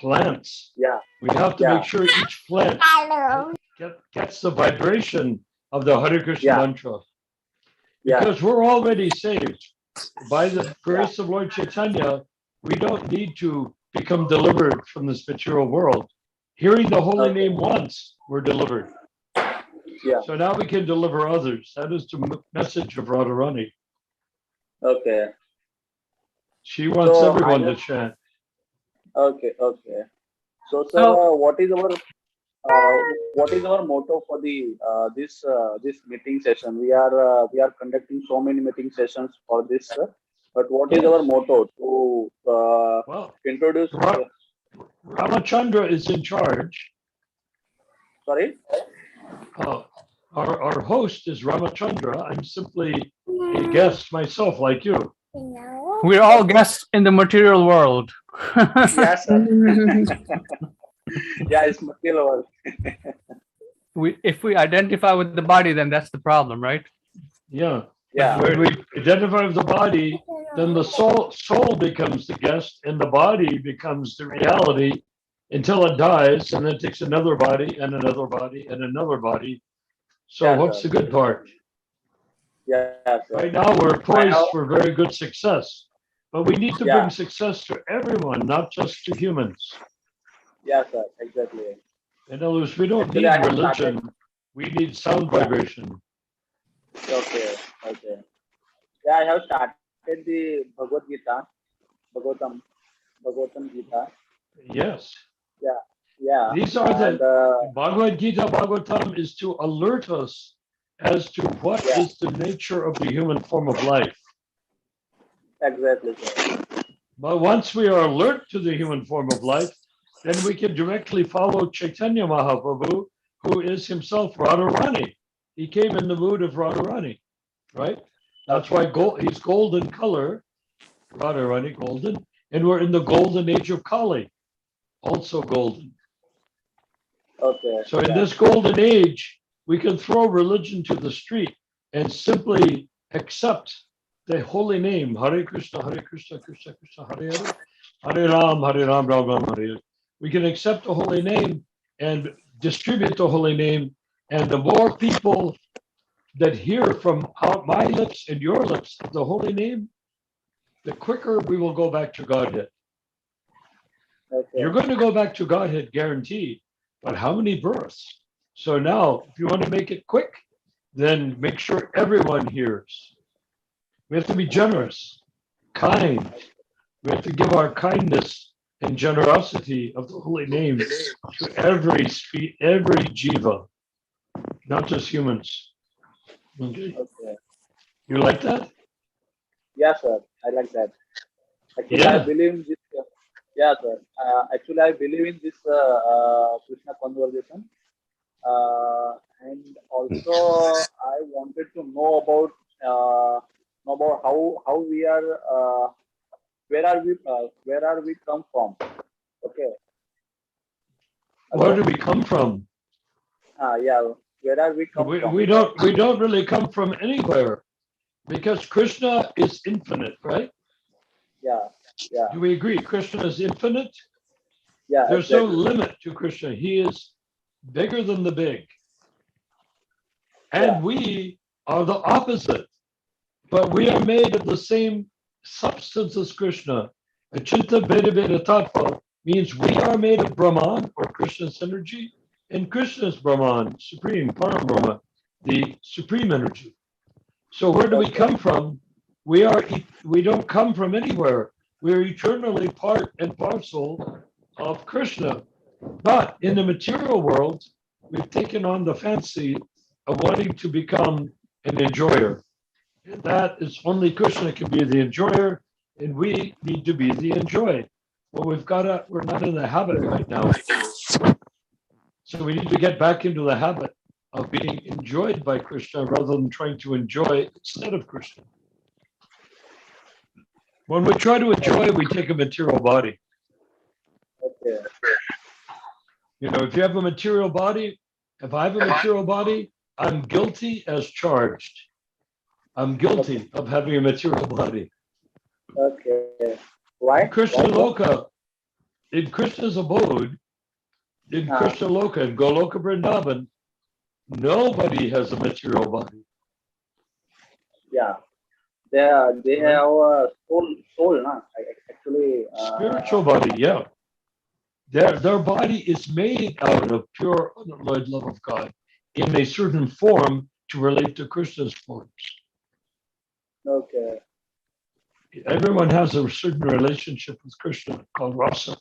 plants. Yeah. We have to make sure each plant gets the vibration of the Hare Krishna mantra. Because we're already saved. By the grace of Lord Chaitanya, we don't need to become delivered from this material world. Hearing the holy name once, we're delivered. Yeah. So now we can deliver others. That is the message of Radharani. Okay. She wants everyone to chant. Okay. So, sir, what is our motto for the this meeting session? We are conducting so many meeting sessions for this, sir. But what is our motto to introduce? Ramachandra is in charge. Sorry. Our host is Ramachandra. I'm simply a guest myself, like you. We're all guests in the material world. Yes, sir. Yeah, it's material world. If we identify with the body, then that's the problem, right? Yeah. When we identify with the body, then the soul becomes the guest, and the body becomes the reality until it dies, and then takes another body and another body and another body. So what's the good part? Right now we're poised for very good success, but we need to bring success to everyone, not just to humans. Yes, sir. Exactly. In other words, we don't need religion. We need sound vibration. Okay. Yeah, I have started the Bhagavad Gita, Bhagavatam Gita. Yes. Yeah. These are the Bhagavad Gita, Bhagavatam is to alert us as to what is the nature of the human form of life. Exactly, sir. But once we are alert to the human form of life, then we can directly follow Chaitanya Mahaprabhu, who is himself Radharani. He came in the mood of Radharani, right? That's why he's golden color, Radharani golden, and we're in the golden age of Kali, also golden. Okay. So in this golden age, we can throw religion to the street and simply accept the holy name, Hare Krishna, Krishna Krishna, Hare Hare, Hare Ram, Ram Ram, Hare Hare. We can accept the holy name and distribute the holy name. And the more people that hear from my lips and your lips the holy name, the quicker we will go back to Godhead. Okay. You're going to go back to Godhead, guaranteed. But how many births? So now, if you want to make it quick, then make sure everyone hears. We have to be generous, kind. We have to give our kindness and generosity of the holy name to every jiva, not just humans. Okay. You like that? Yes, sir. I like that. Actually, Yeah. I believe in this. Yeah, sir. Actually, I believe in this Krishna conversation. And also, I wanted to know about how we are. Where are we come from? Okay. Hello? Where do we come from? Yeah. Where are we come from? We don't really come from anywhere, because Krishna is infinite, right? Yeah. Do we agree? Krishna is infinite? Yeah. There's no limit to Krishna. He is bigger than the big. And we are the opposite, but we are made of the same substance as Krishna. Achinta Beda Beda Tattva means we are made of Brahman, or Krishna's energy, and Krishna's Brahman, Supreme, Param the Supreme energy. So where do we come from? We don't come from anywhere. We're eternally part and parcel of Krishna. But in the material world, we've taken on the fancy of wanting to become an enjoyer. And that is only Krishna can be the enjoyer, and we need to be the enjoyed. Well, we're not in the habit right now. So we need to get back into the habit of being enjoyed by Krishna rather than trying to enjoy instead of Krishna. When we try to enjoy, we take a material body. Okay. You know, if you have a material body, if I have a material body, I'm guilty as charged. I'm guilty of having a material body. Okay. Why? In Krishna Loka, in Krishna's abode, in Krishna Loka, in Goloka Vrindavan, nobody has a material body. Yeah. They have a soul, nah? Actually. Spiritual body, yeah. Their body is made out of pure unalloyed love of God in a certain form to relate to Krishna's forms. Okay. Everyone has a certain relationship with Krishna called rasa.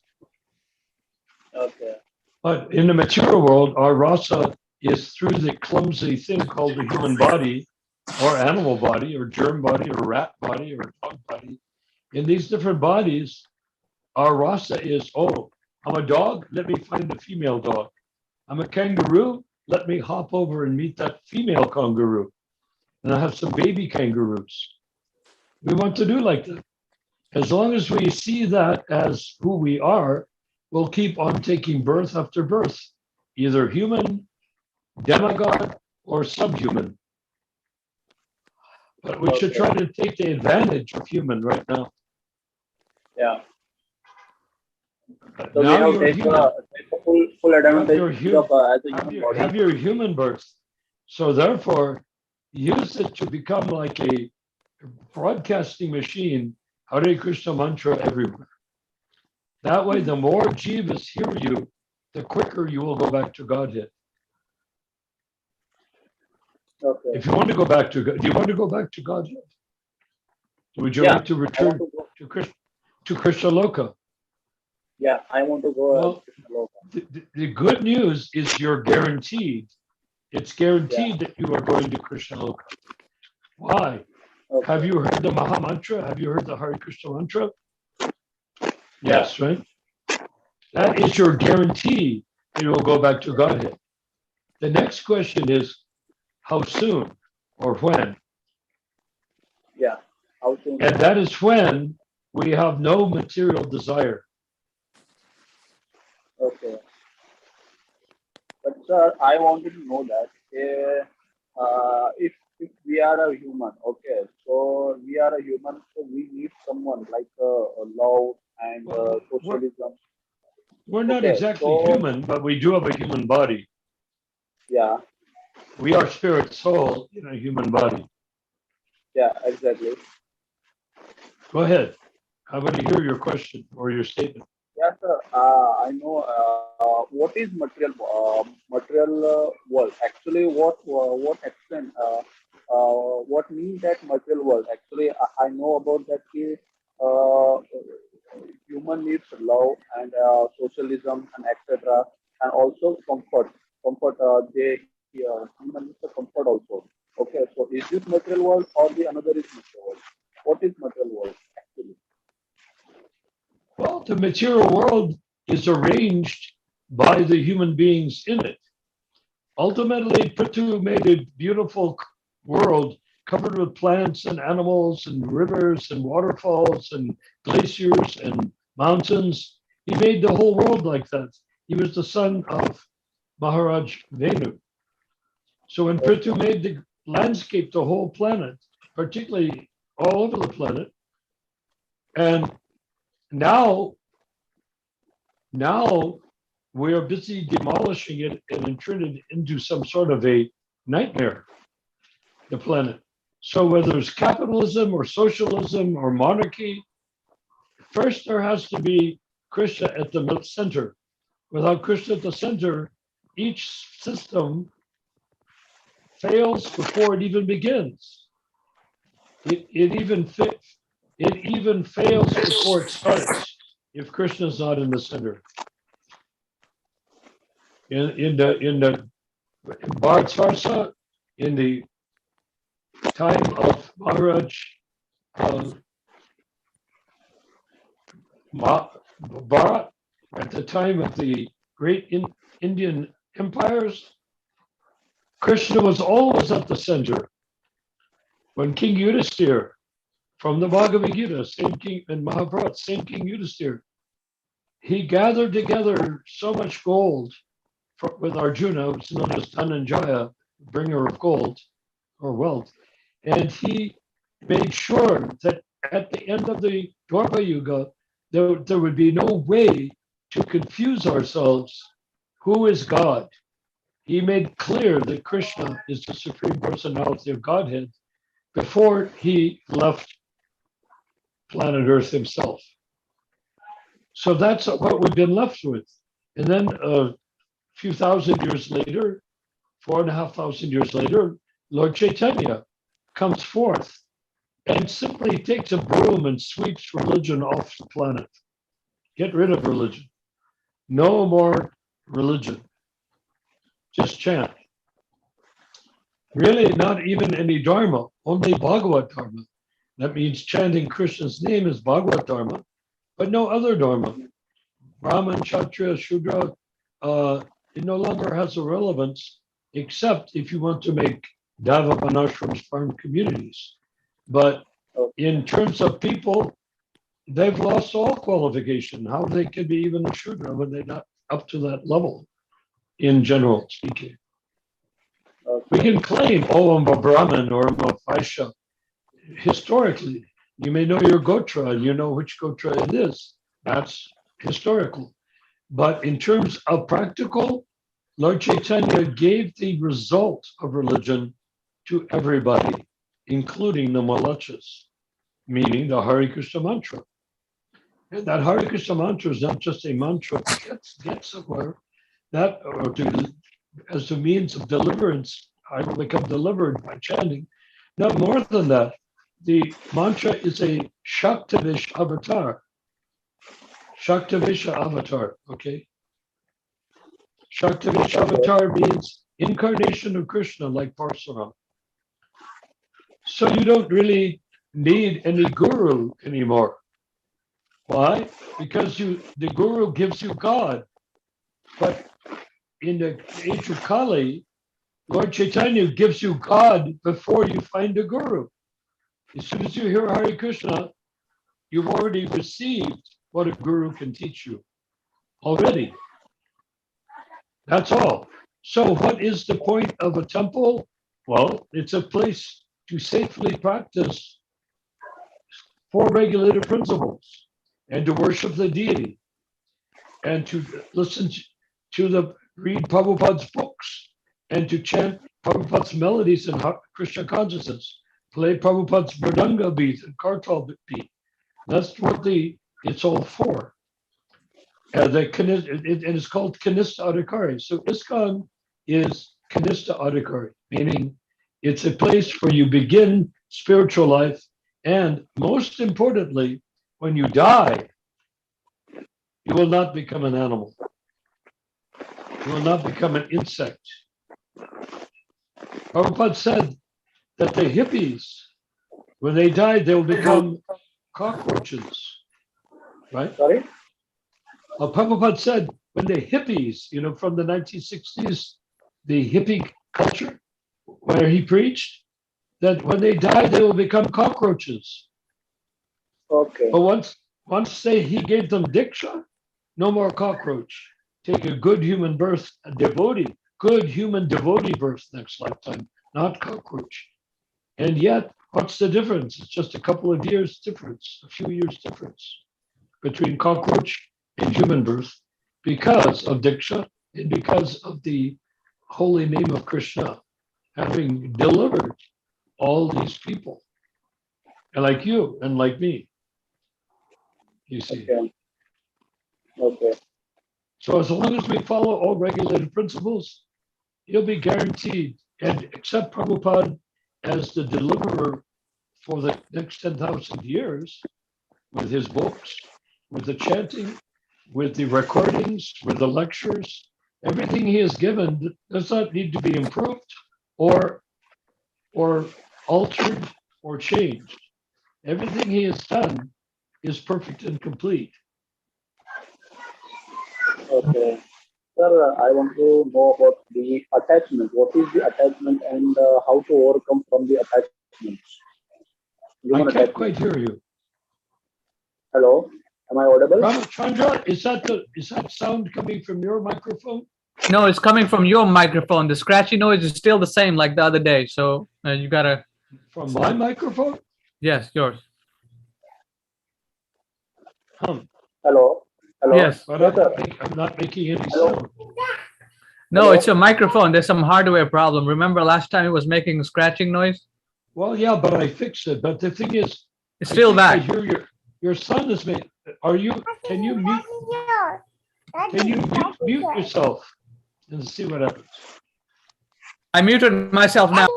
Okay. But in the material world, our rasa is through the clumsy thing called the human body, or animal body, or germ body, or rat body, or dog body. In these different bodies, our rasa is, oh, I'm a dog, let me find a female dog. I'm a kangaroo, let me hop over and meet that female kangaroo. And I have some baby kangaroos. We want to do like that. As long as we see that as who we are, we'll keep on taking birth after birth, either human, demigod, or subhuman. But we should try to take the advantage of human right now. Yeah. But So we now have you're take human. a full advantage of as a human body. Have your human birth. So therefore, use it to become like a broadcasting machine, Hare Krishna mantra everywhere. That way, the more jivas hear you, the quicker you will go back to Godhead. Okay. If you want to go back to God, do you want to go back to Godhead? Would you like to return to Krishna Loka? Yeah, I want to go. Well, the good news is you're guaranteed. It's guaranteed that you are going to Krishna Loka. Why? Okay. Have you heard the Maha Mantra? Have you heard the Hare Krishna mantra? Yes, right? That is your guarantee that you will go back to Godhead. The next question is, how soon or when? Yeah, how soon? And that is when we have no material desire. Okay. But sir, I wanted to know that if we are a human, okay, so we are a human, so we need someone like love and socialism. We're not exactly human, but we do have a human body. Yeah. We are spirit soul in a human body. Yeah, exactly. Go ahead. I want to hear your question or your statement. Yes, sir. I know what is material world. Actually, what extent? What means that material world? Actually, I know about that. Human needs love and socialism and etc. And also comfort. Comfort. Human needs a comfort also. Okay. So is this material world or the another is material world? What is material world actually? Well, the material world is arranged by the human beings in it. Ultimately, Prithu made a beautiful world covered with plants and animals and rivers and waterfalls and glaciers and mountains. He made the whole world like that. He was the son of Maharaj Venu. So when Prithu made the landscape, the whole planet, particularly all over the planet, and now we are busy demolishing it and turning it into some sort of a nightmare, the planet. So whether it's capitalism or socialism or monarchy, first there has to be Krishna at the center. Without Krishna at the center, each system fails before it even begins. It even fails before it starts if Krishna is not in the center. In the Bharat in the time of Maharaj Bharat, at the time of the great Indian empires, Krishna was always at the center. When King Yudhisthira, from the Bhagavad Gita, same king, and Mahabharata, same King Yudhisthira, he gathered together so much gold with Arjuna, who's known as Dhananjaya, bringer of gold or wealth, and he made sure that at the end of the Dwapara Yuga, there would be no way to confuse ourselves. Who is God? He made clear that Krishna is the Supreme Personality of Godhead before he left planet Earth himself. So that's what we've been left with. And then a few thousand years later, 4,500 years later, Lord Chaitanya comes forth and simply takes a broom and sweeps religion off the planet. Get rid of religion. No more religion. Just chant. Really, not even any dharma, only Bhagavad Dharma. That means chanting Krishna's name is Bhagavad Dharma, but no other dharma. Brahman, Kshatriya, Shudra, it no longer has a relevance, except if you want to make Davapanashrams farm communities. But in terms of people, they've lost all qualification. How they can be even a Shudra when they're not up to that level, in general speaking. We can claim, oh, I'm a Brahmin or I'm a Vaishya. Historically, you may know your Gotra and you know which Gotra it is. That's historical. But in terms of practical, Lord Chaitanya gave the result of religion to everybody, including the Malachas, meaning the Hare Krishna mantra. And that Hare Krishna mantra is not just a mantra to get somewhere, that or to, as a means of deliverance. I will become delivered by chanting. No more than that, the mantra is a Shaktivish avatar. Shaktivisha avatar, okay? Shaktivisha avatar means incarnation of Krishna, like Parsuram. So you don't really need any guru anymore. Why? Because the guru gives you God. But in the age of Kali, Lord Chaitanya gives you God before you find a guru. As soon as you hear Hare Krishna, you've already received what a guru can teach you already. That's all. So what is the point of a temple? Well, it's a place to safely practice four regulative principles and to worship the deity and to listen to read Prabhupada's books and to chant Prabhupada's melodies in Krishna consciousness, play Prabhupada's Mridanga beat and Kartal beat. That's what it's all for. And it's called Kanista Adhikari. So ISKCON is Kanista Adhikari, meaning it's a place where you begin spiritual life. And most importantly, when you die, you will not become an animal. You will not become an insect. Prabhupada said that the hippies, when they died, they will become cockroaches, right? Sorry? Prabhupada said when the hippies, from the 1960s, the hippie culture, where he preached, that when they die, they will become cockroaches. Okay. But once he gave them diksha, no more cockroach. Take a good human birth, a devotee, good human devotee birth next lifetime, not cockroach. And yet, what's the difference? It's just a couple of years difference, a few years difference between cockroach and human birth because of diksha and because of the holy name of Krishna having delivered all these people, and like you and like me, you see. Okay. So as long as we follow all regulated principles, you'll be guaranteed and accept Prabhupada as the deliverer for the next 10,000 years with his books, with the chanting, with the recordings, with the lectures. Everything he has given does not need to be improved or altered or changed. Everything he has done is perfect and complete. Okay. Sir, I want to know about the attachment. What is the attachment and how to overcome from the attachments? I can't quite hear you. Hello, am I audible? Chandra, is that sound coming from your microphone? No, it's coming from your microphone. The scratchy noise is still the same like the other day. So you gotta. From my microphone? Yes, yours. Hello. Hello. Yes. But Yes, sir. I'm not making any Hello? sound. No, Hello? it's a microphone. There's some hardware problem. Remember last time it was making a scratching noise? Well, yeah, but I fixed it. But the thing is, It's I still think I back. hear your son is making. Are you? Can you mute? Can you mute yourself and see what happens? I muted myself now.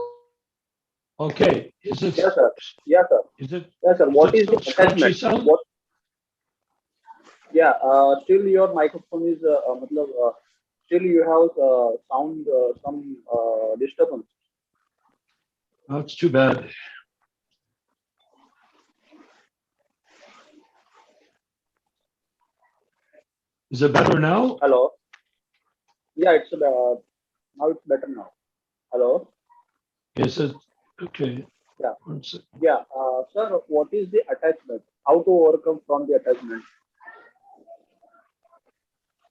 Okay. Is it? Yes, sir. Yes, sir. Is it? Yes, sir. Is What it is the still scratchy attachment? sound? What? Yeah. Still your microphone is still you have sound some disturbance. That's too bad. Is it better now? Hello. Yeah, it's now it's better now. Hello. Is it? Okay. Yeah. One sec. Yeah. Sir, what is the attachment? How to overcome from the attachment?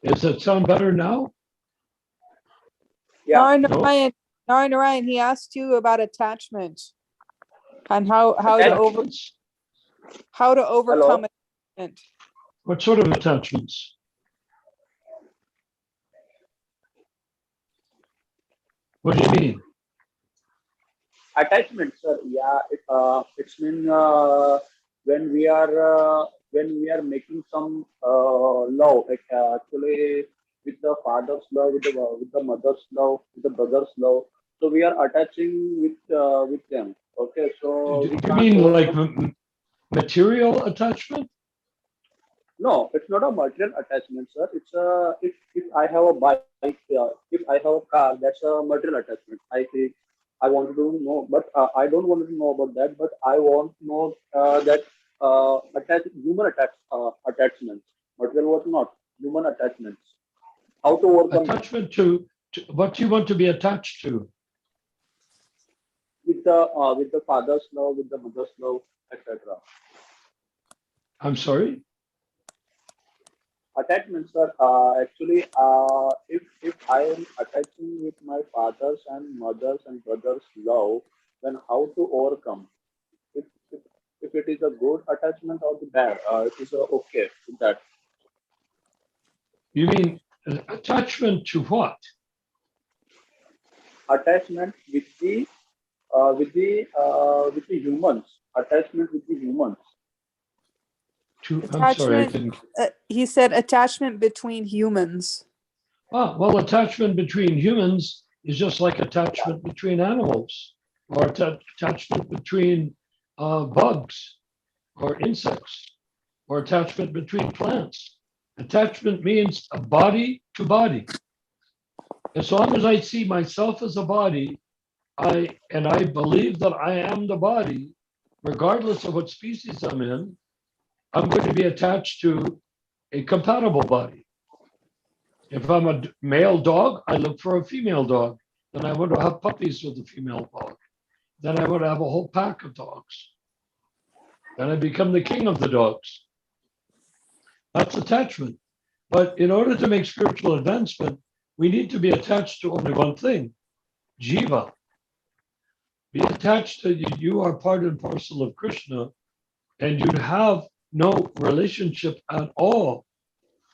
Does it sound better now? Yeah. No? Narayan, he asked you about attachment and how Attachments? to overcome attachment. What sort of attachments? What do you mean? Attachment, sir. Yeah. It's mean when we are making some love, like actually with the father's love, with the mother's love, with the brother's love. So we are attaching with them. Okay. So Do we you can't mean like overcome. material attachment? No, it's not a material attachment, sir. It's if I have a bike, if I have a car, that's a material attachment. I want to know, but I don't want to know about that. But I want to know that attachments. Material was not human attachments. How to overcome them Attachment to what do you want to be attached to? with the father's love, with the mother's love, etc. I'm sorry? Attachments are actually if I am attaching with my father's and mother's and brother's love, then how to overcome? If if, if it is a good attachment or the bad, it is okay with that You mean attachment to what? attachment with the humans. Attachment with the humans. I'm sorry, I Attachment. didn't. He said attachment between humans. Well, attachment between humans is just like attachment between animals or attachment between bugs or insects or attachment between plants. Attachment means a body to body. As long as I see myself as a body, I believe that I am the body, regardless of what species I'm in, I'm going to be attached to a compatible body. If I'm a male dog, I look for a female dog. Then I want to have puppies with a female dog. Then I want to have a whole pack of dogs. Then I become the king of the dogs. That's attachment. But in order to make spiritual advancement, we need to be attached to only one thing, jiva. Be attached to you are part and parcel of Krishna, and you have no relationship at all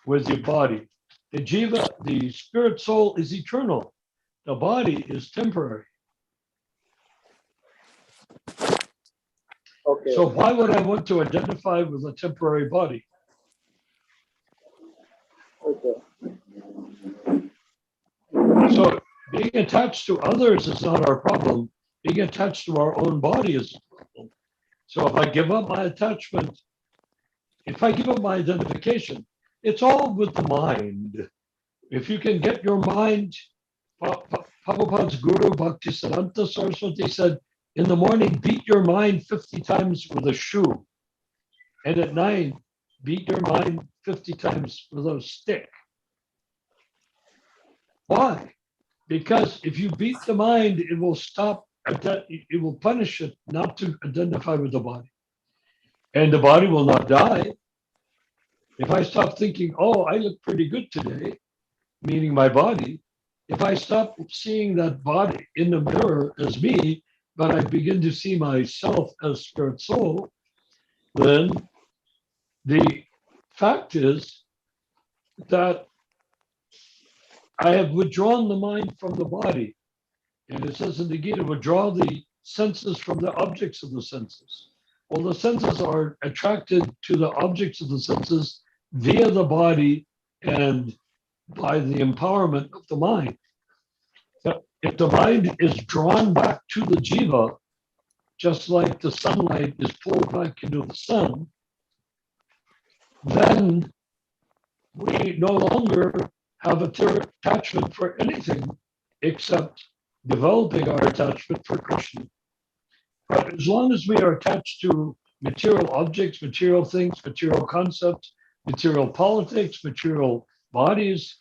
with your body. The jiva, the spirit soul is eternal. The body is temporary. Okay. So why would I want to identify with a temporary body? Okay. So being attached to others is not our problem. Being attached to our own body is the problem. So if I give up my attachment, if I give up my identification, it's all with the mind. If you can get your mind, Prabhupada's Guru Bhaktisiddhanta Saraswati said, in the morning, beat your mind 50 times with a shoe. And at night, beat your mind 50 times with a stick. Why? Because if you beat the mind, it will stop, it will punish it not to identify with the body. And the body will not die. If I stop thinking, oh, I look pretty good today, meaning my body, if I stop seeing that body in the mirror as me, but I begin to see myself as spirit soul, then the fact is that I have withdrawn the mind from the body. And it says in the Gita, withdraw the senses from the objects of the senses. Well, the senses are attracted to the objects of the senses via the body and by the empowerment of the mind. If the mind is drawn back to the jiva, just like the sunlight is pulled back into the sun, then we no longer have attachment for anything except developing our attachment for Krishna. But as long as we are attached to material objects, material things, material concepts, material politics, material bodies,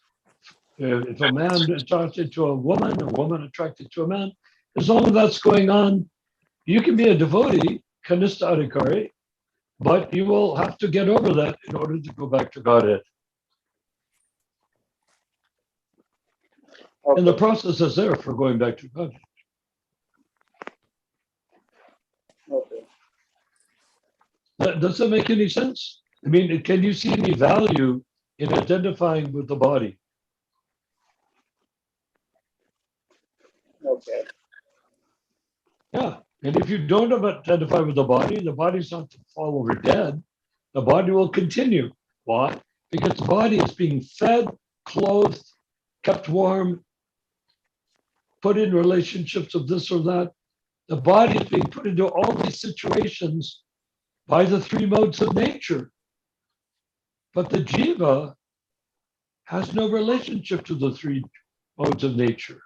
if a man attracted to a woman attracted to a man, as long as that's going on, you can be a devotee, kanistha adhikari, but you will have to get over that in order to go back to Godhead. Okay. And the process is there for going back to Godhead. Okay. Does that make any sense? I mean, can you see any value in identifying with the body? Okay. Yeah. And if you don't identify with the body's not to fall over dead. The body will continue. Why? Because the body is being fed, clothed, kept warm, put in relationships of this or that. The body is being put into all these situations by the three modes of nature. But the jiva has no relationship to the three modes of nature.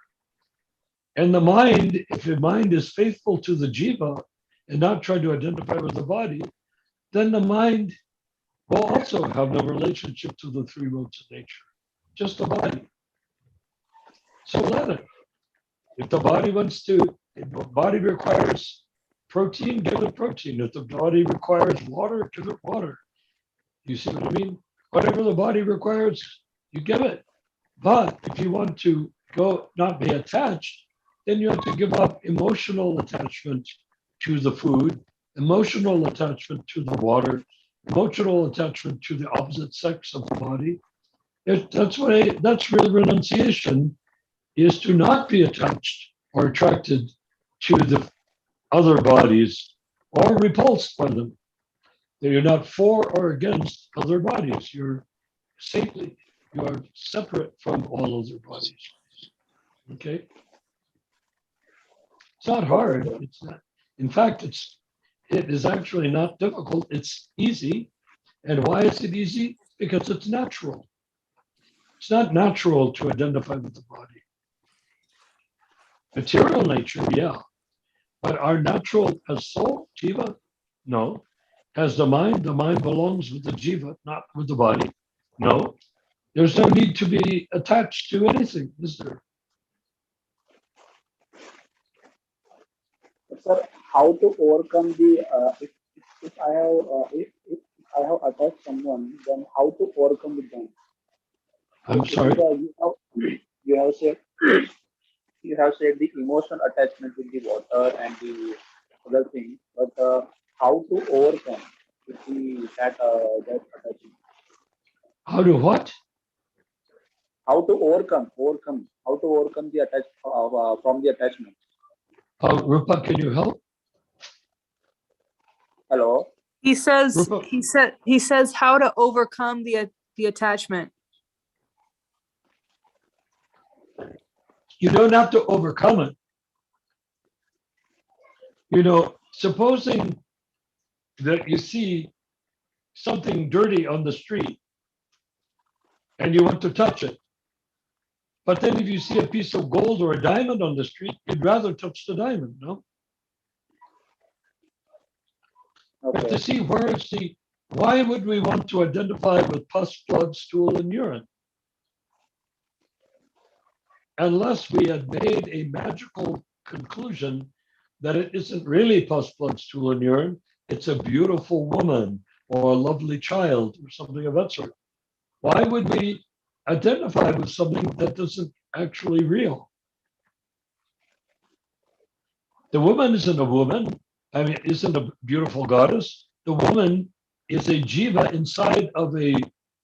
And the mind, if the mind is faithful to the jiva and not trying to identify with the body, then the mind will also have no relationship to the three modes of nature, just the body. So let it. If the body wants to, if the body requires protein, give it protein. If the body requires water, give it water. You see what I mean? Whatever the body requires, you give it. But if you want to go not be attached, then you have to give up emotional attachment to the food, emotional attachment to the water, emotional attachment to the opposite sex of the body. That's real renunciation, is to not be attached or attracted to the other bodies or repulsed by them. That you're not for or against other bodies. You're safely, you are separate from all other bodies. Okay? It's not hard. It's not. In fact, it is actually not difficult. It's easy. And why is it easy? Because it's natural. It's not natural to identify with the body. Material nature, yeah. But our natural as soul, jiva, no. As the mind belongs with the jiva, not with the body. No. There's no need to be attached to anything, is there? Sir, how to overcome the if I have attached someone, then how to overcome with them? I'm sorry. You have said the emotional attachment with the water and the other thing, but how to overcome with that attachment? How to what? How to overcome the attach from the attachment? Rupa, can you help? Hello. He says Rupa? he says how to overcome the attachment. You don't have to overcome it. You know, supposing that you see something dirty on the street and you want to touch it. But then if you see a piece of gold or a diamond on the street, you'd rather touch the diamond, no? Okay. But to see why would we want to identify with pus, blood, stool, and urine? Unless we had made a magical conclusion that it isn't really pus, blood, stool, and urine, it's a beautiful woman or a lovely child or something of that sort. Why would we identify with something that isn't actually real? The woman isn't a woman. I mean, isn't a beautiful goddess. The woman is a jiva inside of a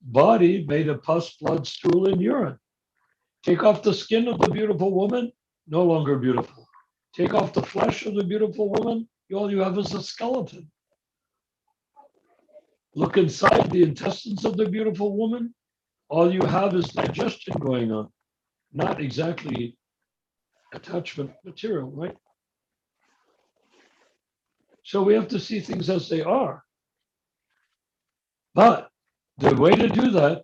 body made of pus, blood, stool, and urine. Take off the skin of the beautiful woman, no longer beautiful. Take off the flesh of the beautiful woman, all you have is a skeleton. Look inside the intestines of the beautiful woman, all you have is digestion going on, not exactly attachment material, right? So we have to see things as they are. But the way to do that,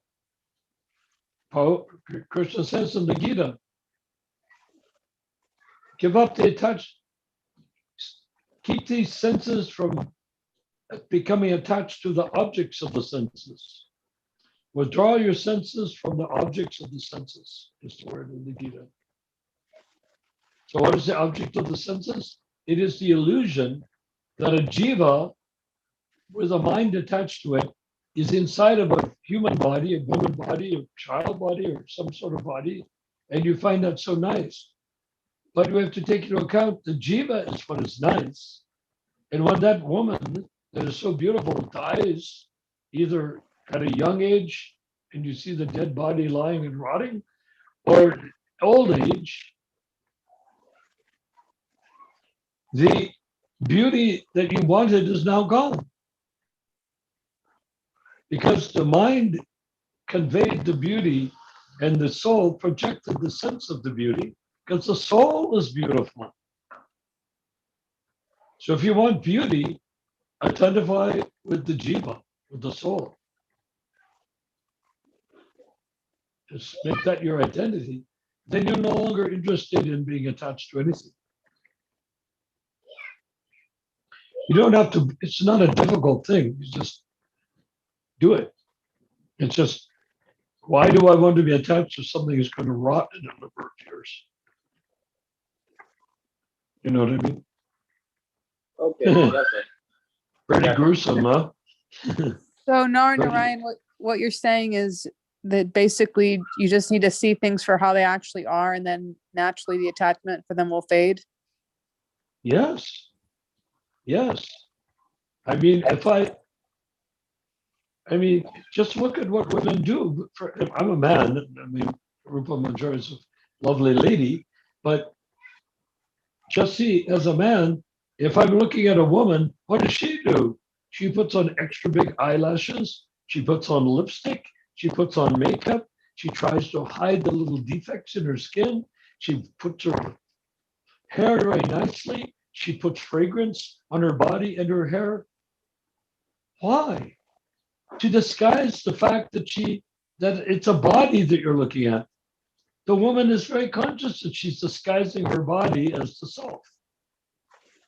Krishna says in the Gita, give up the attachment, keep these senses from becoming attached to the objects of the senses. Withdraw your senses from the objects of the senses, is the word in the Gita. So what is the object of the senses? It is the illusion that a jiva with a mind attached to it is inside of a human body, a woman body, a child body, or some sort of body, and you find that so nice. But we have to take into account the jiva is what is nice. And when that woman that is so beautiful dies, either at a young age, and you see the dead body lying and rotting, or old age, the beauty that you wanted is now gone. Because the mind conveyed the beauty and the soul projected the sense of the beauty, because the soul is beautiful. So if you want beauty, identify with the jiva, with the soul. Just make that your identity. Then you're no longer interested in being attached to anything. You don't have to, it's not a difficult thing. You just do it. It's just, why do I want to be attached to something that's going to rot in a number of years? You know what I mean? Okay, yes, sir. Pretty gruesome, huh? So Narayan, what you're saying is that basically you just need to see things for how they actually are, and then naturally the attachment for them will fade. Yes. Yes. I mean, just look at what women do. I'm a man. I mean, Rupa Manjari is a lovely lady, but just see, as a man, if I'm looking at a woman, what does she do? She puts on extra big eyelashes. She puts on lipstick. She puts on makeup. She tries to hide the little defects in her skin. She puts her hair very nicely. She puts fragrance on her body and her hair. Why? To disguise the fact that it's a body that you're looking at. The woman is very conscious that she's disguising her body as the self.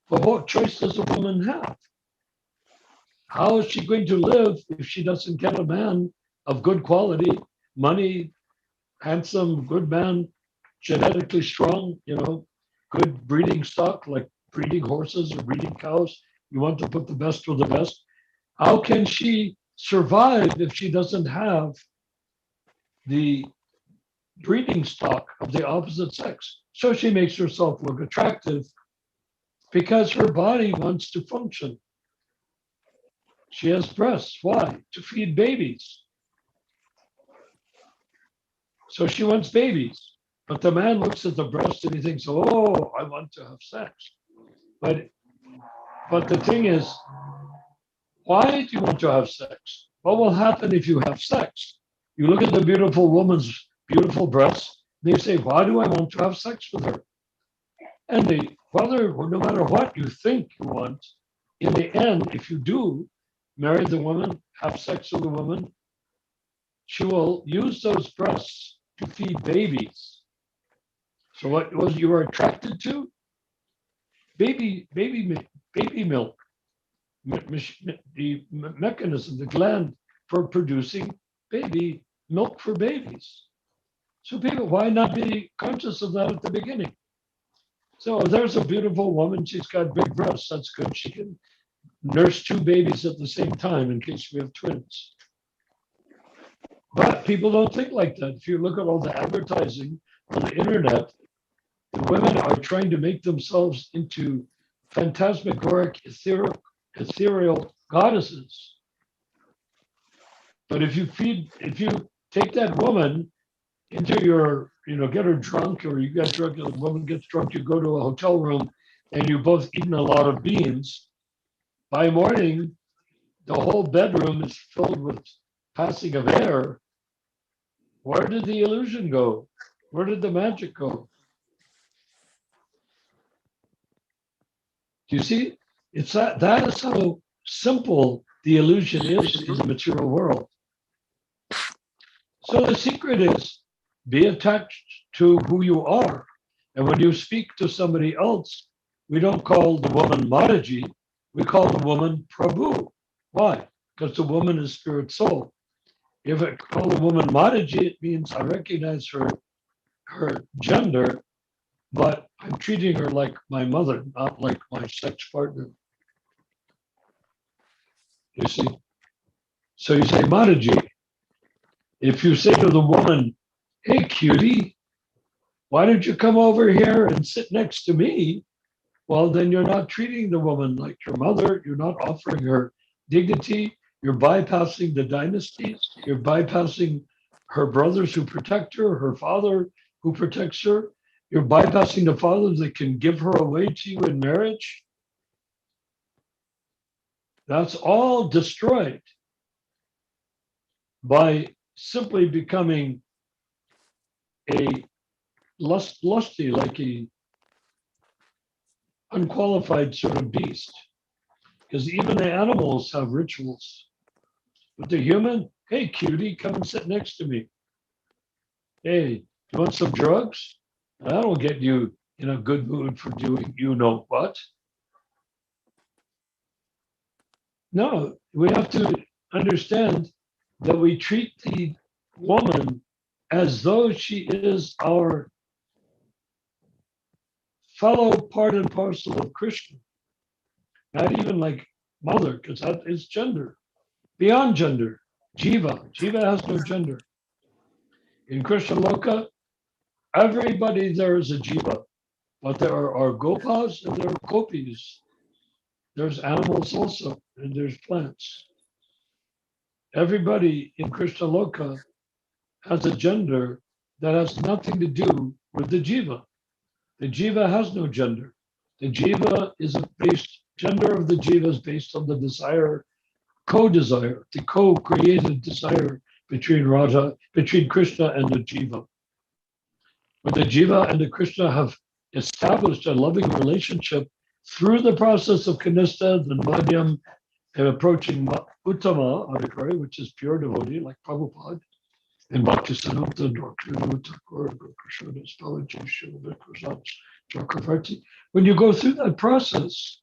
But what choice does a woman have? How is she going to live if she doesn't get a man of good quality, money, handsome, good man, genetically strong, good breeding stock, like breeding horses or breeding cows? You want to put the best with the best. How can she survive if she doesn't have the breeding stock of the opposite sex? So she makes herself look attractive because her body wants to function. She has breasts. Why? To feed babies. So she wants babies. But the man looks at the breast and he thinks, oh, I want to have sex. But the thing is, why do you want to have sex? What will happen if you have sex? You look at the beautiful woman's beautiful breasts, they say, why do I want to have sex with her? And no matter what you think you want, in the end, if you do marry the woman, have sex with the woman, she will use those breasts to feed babies. So what was you were attracted to? Baby milk. The mechanism, the gland for producing baby milk for babies. So people, why not be conscious of that at the beginning? So there's a beautiful woman, she's got big breasts, that's good. She can nurse two babies at the same time in case we have twins. But people don't think like that. If you look at all the advertising on the internet, the women are trying to make themselves into phantasmagoric, ethereal goddesses. But if you take that woman into your, get her drunk, or you get drunk, the woman gets drunk, you go to a hotel room and you both eaten a lot of beans, by morning, the whole bedroom is filled with passing of air. Where did the illusion go? Where did the magic go? Do you see? It's that is how simple the illusion is in the material world. So the secret is be attached to who you are. And when you speak to somebody else, we don't call the woman Mataji, we call the woman Prabhu. Why? Because the woman is spirit soul. If I call the woman Mataji, it means I recognize her gender, but I'm treating her like my mother, not like my sex partner. You see? So you say Mataji. If you say to the woman, hey, cutie, why don't you come over here and sit next to me? Well, then you're not treating the woman like your mother. You're not offering her dignity. You're bypassing the dynasty. You're bypassing her brothers who protect her, her father who protects her. You're bypassing the father that can give her away to you in marriage. That's all destroyed by simply becoming a lusty, like a unqualified sort of beast. Because even the animals have rituals. But the human, hey, cutie, come and sit next to me. Hey, you want some drugs? That'll get you in a good mood for doing you know what. No, we have to understand that we treat the woman as though she is our fellow part and parcel of Krishna. Not even like mother, because that is gender. Beyond gender, jiva. Jiva has no gender. In Krishna Loka, everybody there is a jiva, but there are gopas and there are gopis. There's animals also, and there's plants. Everybody in Krishna Loka has a gender that has nothing to do with the jiva. The jiva has no gender. The jiva is gender of the jiva is based on the desire, co-desire, the co-created desire between Krishna and the jiva. When the jiva and the Krishna have established a loving relationship through the process of kanistha, the madhyam, and approaching uttama, which is pure devotee, like Prabhupada, and Bhaktisiddhanta, Dr. Thakur, Krishna, Spalaji, Shilva, Krishna, Chakravarti. When you go through that process,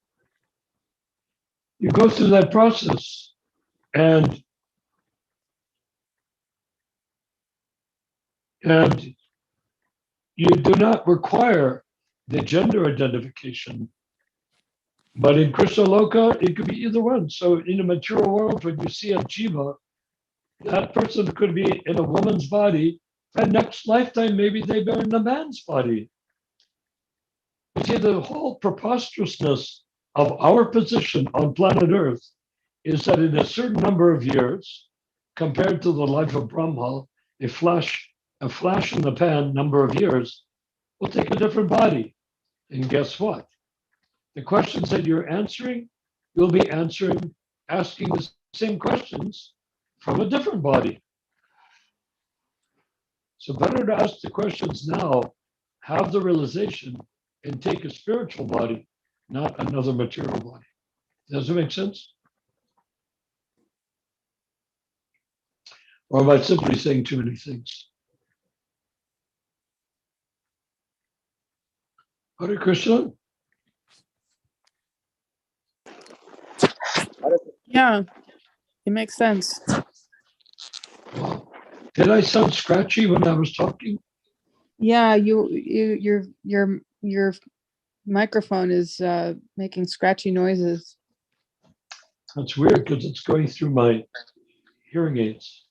and you do not require the gender identification. But in Krishna Loka, it could be either one. So in the material world, when you see a jiva, that person could be in a woman's body, and next lifetime, maybe they're in a man's body. You see, the whole preposterousness of our position on planet Earth is that in a certain number of years, compared to the life of Brahma, a flash in the pan number of years, will take a different body. And guess what? The questions that you're answering, you'll be asking the same questions from a different body. So better to ask the questions now, have the realization, and take a spiritual body, not another material body. Does it make sense? Or am I simply saying too many things? Hare Krishna? Yeah, it makes sense. Wow. Did I sound scratchy when I was talking? Yeah, your microphone is making scratchy noises. That's weird because it's going through my hearing aids.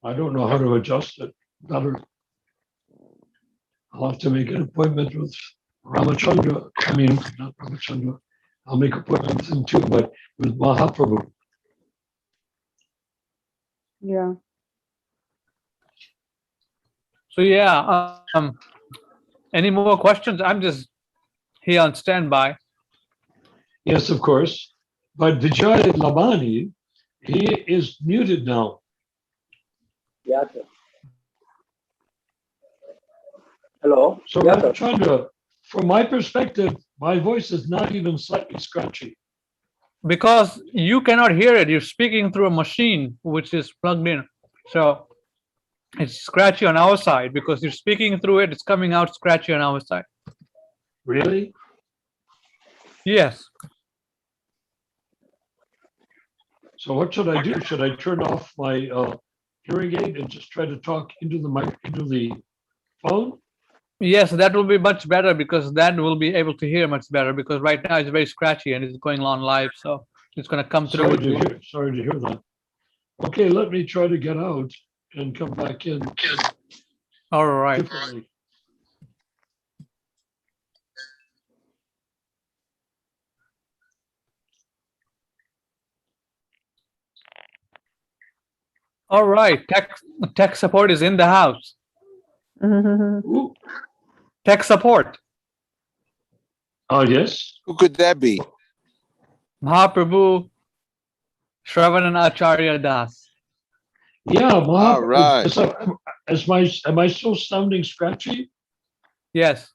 I don't know how to adjust it better. I'll have to make an appointment with Ramachandra. Not Ramachandra. I'll make an appointment with him too, but with Mahaprabhu. Yeah. So yeah, any more questions? I'm just here on standby. Yes, of course. But Vijay Lamani, he is muted now. Yeah, sir. Hello. So Yeah, sir. Ramachandra, from my perspective, my voice is not even slightly scratchy. Because you cannot hear it, you're speaking through a machine which is plugged in. So it's scratchy on our side because you're speaking through it, it's coming out scratchy on our side. Really? Yes. So what should I do? Should I turn off my hearing aid and just try to talk into the mic, into the phone? Yes, that will be much better because then we'll be able to hear much better because right now it's very scratchy and it's going on live. So it's going to come through. Sorry to hear that. Okay, let me try to get out and come back in. All right. Differently. All right. Tech support is in the house. Ooh. Tech support. Oh, yes. Who could that be? Mahaprabhu Shravanana Acharya Das. Yeah, All right. Am I still sounding scratchy? Yes.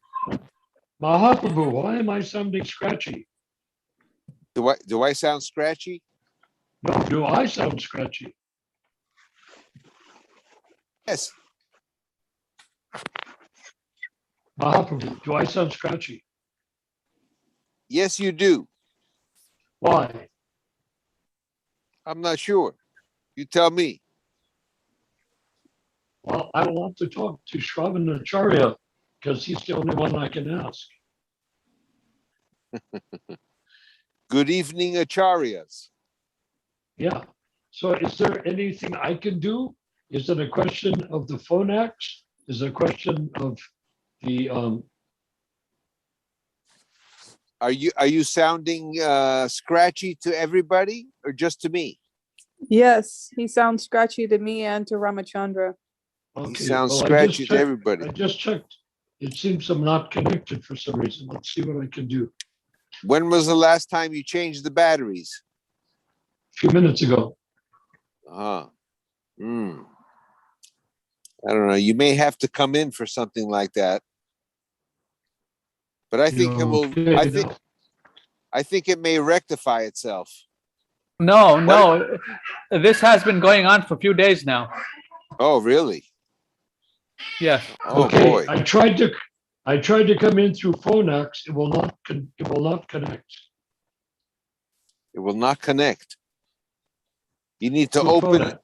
Mahaprabhu, why am I sounding scratchy? Do I sound scratchy? No, do I sound scratchy? Yes. Mahaprabhu, do I sound scratchy? Yes, you do. Why? I'm not sure. You tell me. Well, I will have to talk to Shravan Acharya because he's the only one I can ask. Good evening, Acharyas. Yeah. So is there anything I can do? Is it a question of the phonax? Is it a question of the Are you sounding scratchy to everybody or just to me? Yes, he sounds scratchy to me and to Ramachandra. He okay, sounds well, scratchy to everybody. I just checked. It seems I'm not connected for some reason. Let's see what I can do. When was the last time you changed the batteries? A few minutes ago. I don't know. You may have to come in for something like that. But I think it will. Okay, I think it may rectify itself. No. This has been going on for a few days now. Oh, really? Yes. Oh, okay, boy. I tried to come in through phonax. It will not connect. It will not connect. You need to Through open. phonax.